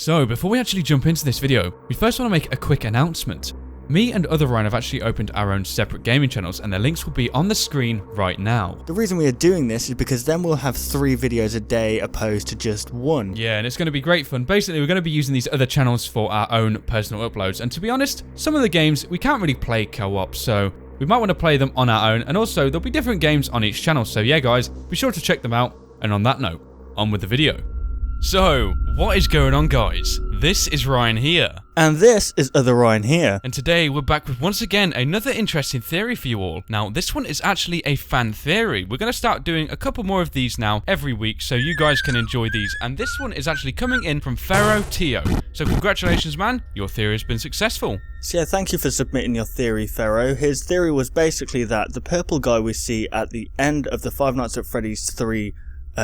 So, before we actually jump into this video, we first want to make a quick announcement. Me and other Ryan have actually opened our own separate gaming channels and their links will be on the screen right now. The reason we are doing this is because then we'll have 3 videos a day opposed to just 1. Yeah, and it's going to be great fun. Basically, we're going to be using these other channels for our own personal uploads. And to be honest, some of the games we can't really play co-op, so we might want to play them on our own. And also, there'll be different games on each channel. So yeah, guys, be sure to check them out. And on that note, on with the video. So, what is going on, guys? This is Ryan here. And this is other Ryan here. And today we're back with once again another interesting theory for you all. Now this one is actually a fan theory. We're going to start doing a couple more of these now every week so you guys can enjoy these. And this one is actually coming in from Pharaoh Tio. So congratulations, man. Your theory has been successful. So yeah, thank you for submitting your theory, Pharaoh. His theory was basically that the purple guy we see at the end of the Five Nights at Freddy's 3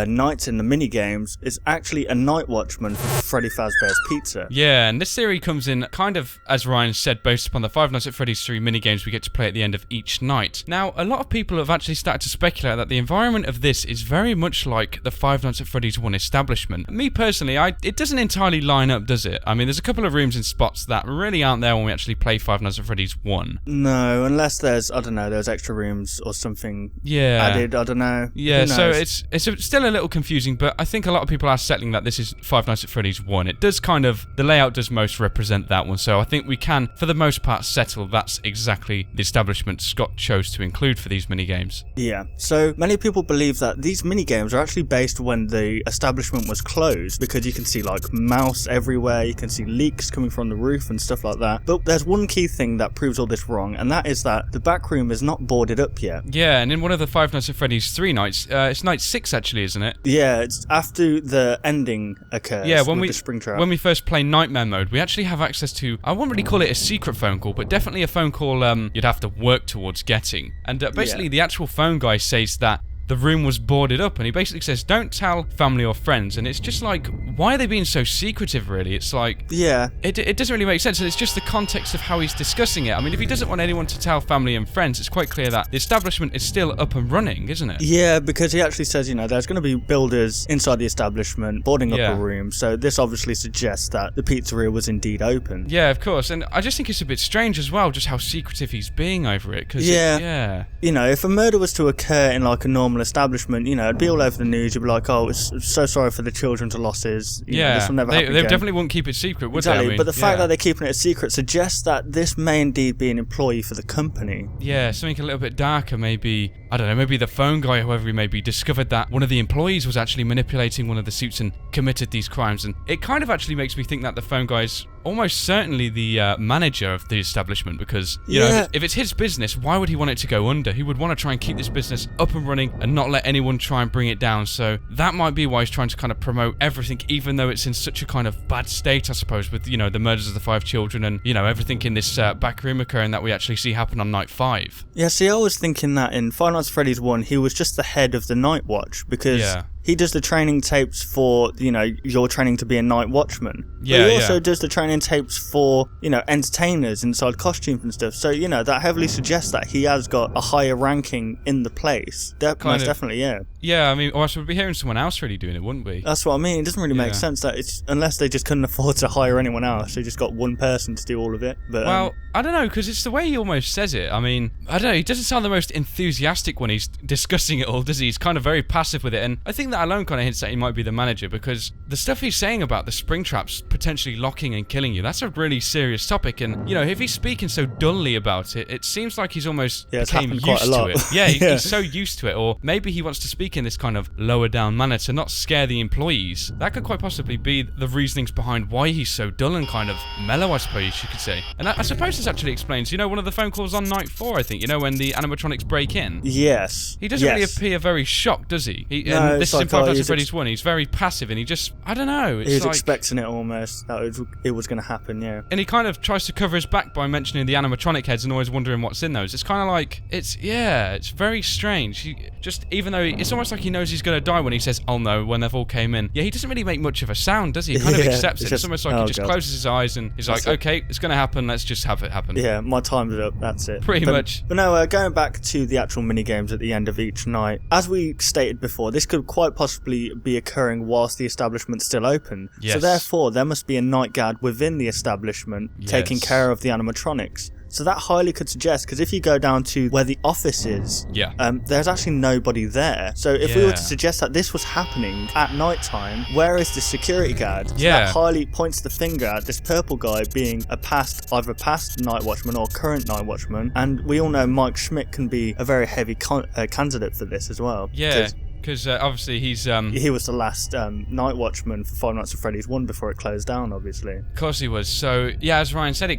nights in the mini games is actually a night watchman for Freddy Fazbear's Pizza. Yeah, and this theory comes in kind of, as Ryan said, based upon the Five Nights at Freddy's 3 mini games we get to play at the end of each night. Now, a lot of people have actually started to speculate that the environment of this is very much like the Five Nights at Freddy's 1 establishment. Me personally, it doesn't entirely line up, does it? I mean, there's a couple of rooms and spots that really aren't there when we actually play Five Nights at Freddy's 1. No, unless there's, I don't know, there's extra rooms or something added, I don't know. Yeah, so it's still a little confusing, but I think a lot of people are settling that this is Five Nights at Freddy's 1. It does kind of, the layout does most represent that one, so I think we can, for the most part, settle that's exactly the establishment Scott chose to include for these minigames. Yeah, so many people believe that these minigames are actually based when the establishment was closed, because you can see like mouse everywhere, you can see leaks coming from the roof and stuff like that. But there's one key thing that proves all this wrong, and that is that the back room is not boarded up yet. Yeah, and in one of the Five Nights at Freddy's 3 nights, it's night 6 actually, isn't it? Yeah, it's after the ending occurs with the spring trap. When we first play Nightmare mode, we actually have access to, I wouldn't really call it a secret phone call, but definitely a phone call you'd have to work towards getting. And basically the actual phone guy says that the room was boarded up, and he basically says, don't tell family or friends. And it's just like, why are they being so secretive, really? It's like, yeah, it doesn't really make sense, and it's just the context of how he's discussing it. I mean, if he doesn't want anyone to tell family and friends, it's quite clear that the establishment is still up and running, isn't it? Yeah, because he actually says, you know, there's going to be builders inside the establishment boarding up a room, so this obviously suggests that the pizzeria was indeed open. Yeah, of course, and I just think it's a bit strange as well, just how secretive he's being over it, because you know, if a murder was to occur in like a normal establishment, you know, it'd be all over the news. You'd be like, oh, it's so sorry for the children's losses. You know, this will never happen they again. definitely wouldn't keep it secret, would they? Exactly, I mean, but the fact that they're keeping it a secret suggests that this may indeed be an employee for the company. Yeah, something a little bit darker, maybe, I don't know, maybe the phone guy, whoever he may be, discovered that one of the employees was actually manipulating one of the suits and committed these crimes, and it kind of actually makes me think that the phone guy's almost certainly the manager of the establishment, because, you know, if it's his business, why would he want it to go under? He would want to try and keep this business up and running and not let anyone try and bring it down, so that might be why he's trying to kind of promote everything, even though it's in such a kind of bad state, I suppose, with, you know, the murders of the 5 children and, you know, everything in this back room occurring that we actually see happen on night 5. Yeah, see, I was thinking that in Five Nights at Freddy's 1, he was just the head of the night watch, because he does the training tapes for, you know, your training to be a night watchman. Yeah, but he also does the training tapes for, you know, entertainers inside costumes and stuff. So, you know, that heavily suggests that he has got a higher ranking in the place. Most definitely, yeah. Yeah, I mean, or else we'd be hearing someone else really doing it, wouldn't we? That's what I mean. It doesn't really make sense that it's, unless they just couldn't afford to hire anyone else, they just got one person to do all of it. But well, I don't know, because it's the way he almost says it. I mean, I don't know, he doesn't sound the most enthusiastic when he's discussing it all, does he? He's kind of very passive with it, and I think that alone kind of hints that he might be the manager, because the stuff he's saying about the spring traps potentially locking and killing you, that's a really serious topic, and, you know, if he's speaking so dully about it, it seems like he's almost became used to it. Yeah, he's so used to it, or maybe he wants to speak in this kind of lower down manner to not scare the employees. That could quite possibly be the reasonings behind why he's so dull and kind of mellow, I suppose you could say. And I suppose this actually explains, you know, one of the phone calls on night 4, I think, you know, when the animatronics break in. Yes. He doesn't really appear very shocked, does he? No, this is in Five Nights at Freddy's 1. He's very passive, and he just, I don't know. It's he was like, expecting it almost, that it was going to happen, yeah. And he kind of tries to cover his back by mentioning the animatronic heads and always wondering what's in those. It's kind of like, it's very strange. He just, even though it's almost like he knows he's going to die when he says, oh no, when they've all came in. Yeah, he doesn't really make much of a sound, does he? He kind of accepts it. It's almost like he just closes his eyes and he's like, okay, it's going to happen, let's just have it happen. Yeah, my time's up, that's it. Pretty much. But no, going back to the actual mini games at the end of each night, as we stated before, this could quite quite possibly be occurring whilst the establishment's still open. Yes. So therefore, there must be a night guard within the establishment taking care of the animatronics. So that highly could suggest, because if you go down to where the office is, there's actually nobody there. So if we were to suggest that this was happening at night time, where is the security guard? So that highly points the finger at this purple guy being either past night watchman or current night watchman. And we all know Mike Schmidt can be a very heavy candidate for this as well. Yeah. Because obviously he's... he was the last night watchman for Five Nights at Freddy's 1 before it closed down, obviously. Of course he was. So, yeah, as Ryan said,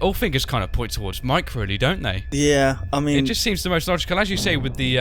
all fingers kind of point towards Mike, really, don't they? Yeah, I mean... It just seems the most logical. As you say, with the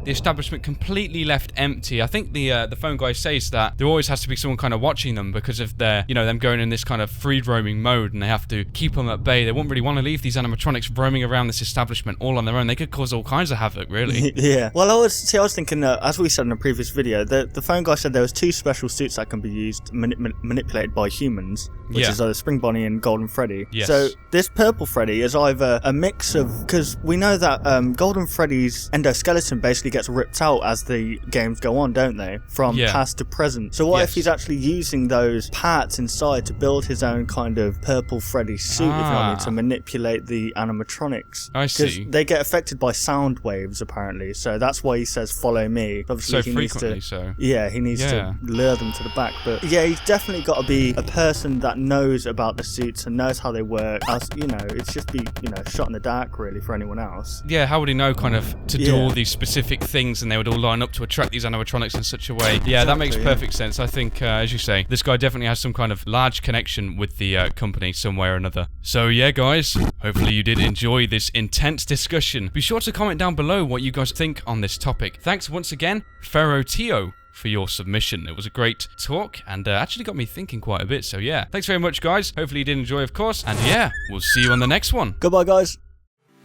establishment completely left empty. I think the phone guy says that there always has to be someone kind of watching them because of their, them going in this kind of free roaming mode, and they have to keep them at bay. They wouldn't really want to leave these animatronics roaming around this establishment all on their own. They could cause all kinds of havoc, really. Yeah. Well, I was thinking, as we said in a previous video, the phone guy said there was 2 special suits that can be used, manipulated by humans, which is either Spring Bonnie and Golden Freddy. Yes. So this purple Freddy is either a mix of, because we know that Golden Freddy's endoskeleton basically gets ripped out as the games go on, don't they? From past to present. So what if he's actually using those parts inside to build his own kind of purple Freddy suit, if you know what I mean, to manipulate the animatronics? I see. Because they get affected by sound waves, apparently. So that's why he says, follow me. Obviously, he needs to lure them to the back. But yeah, he's definitely got to be a person that knows about the suits and knows how they work. As it's just be, shot in the dark, really, for anyone else. Yeah, how would he know kind of to do all these specific things, and they would all line up to attract these animatronics in such a way? Yeah, that makes perfect sense. I think, as you say, this guy definitely has some kind of large connection with the company some way or another. So yeah, guys, hopefully you did enjoy this intense discussion. Be sure to comment down below what you guys think on this topic. Thanks once again, Pharaoh Tio, for your submission. It was a great talk and actually got me thinking quite a bit. So yeah, thanks very much, guys. Hopefully you did enjoy, of course. And yeah, we'll see you on the next one. Goodbye, guys.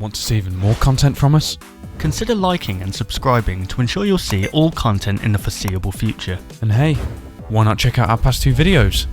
Want to see even more content from us? Consider liking and subscribing to ensure you'll see all content in the foreseeable future. And hey, why not check out our past 2 videos?